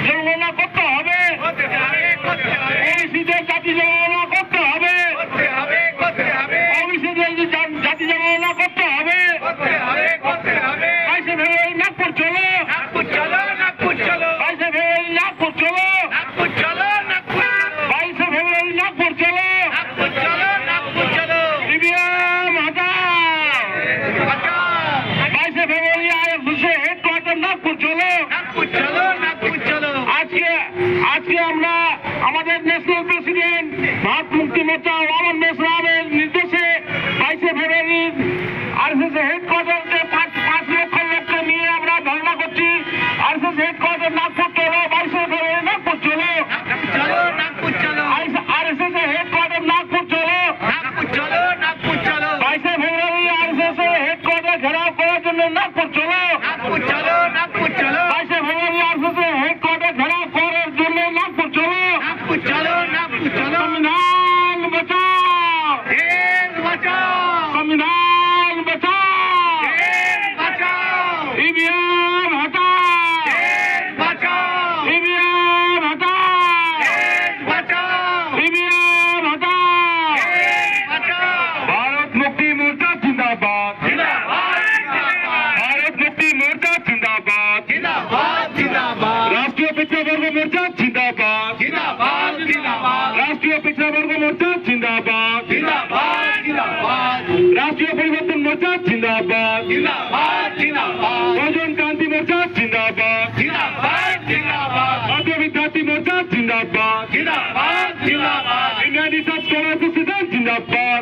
জনগণনা করতে হবে, ওবিসিদের জাতি জনগণনা করতে হবে, ওবিসিদের জাতি জনগণনা করতে হবে। 22শে ফেব্রুয়ারি নাগপুর চলো, 22শে ফেব্রুয়ারি নাগপুর চলো, 22শে ফেব্রুয়ারি নাগপুর চলো। ইভিএম হটাও, 22শে ফেব্রুয়ারি আইএসএসএ হেডকোয়ার্টার নাগপুর চলো। আজকে আমরা আমাদের ন্যাশনাল প্রেসিডেন্ট ভারত মুক্তি মোর্চা রমন মেসরামের নির্দেশে 22শে ফেব্রুয়ারি আরএসএস হেডকোয়ার্টারে 5 লক্ষ লোককে নিয়ে আমরা ধর্ণা করছি। আরএসএস হেডকোয়ার্টার নাগপুর চলো, 22শে ফেব্রুয়ারি নাগপুর চলো, আরএসএস হেডকোয়ার্টার নাগপুর চলো। 22শে ফেব্রুয়ারি আরএসএস হেডকোয়ার্টার ঘেরাও করার জন্য নাগপুর চলো। 22শে ফেব্রুয়ারি আরএসএস হেডকোয়ার্টার ঘেরাও করার জন্য নাগপুর চলো। সংবিধান বাঁচাও, সংবিধান বাঁচাও, ইভিএম হটাও, ইভিএম হটাও, ইভিএম হটাও। ভারত মুক্তি মোর্চা জিন্দাবাদ, ভারত মুক্তি মোর্চা জিন্দাবাদ, রাষ্ট্রীয় পিছড়াবর্গ মোর্চা জিন্দাবাদ, রাষ্ট্রীয় পিছড়াবর্গ মোর্চা জিন্দাবাদ, রাষ্ট্রীয় পরিবর্তন মোর্চা জিন্দাবাদ, বহুজন ক্রান্তি মোর্চা জিন্দাবাদ, জাতীয় বিদ্যার্থী মোর্চা জিন্দাবাদ, ইন্ডিয়ান রিসার্চ স্কলার অ্যাসোসিয়েশন জিন্দাবাদ।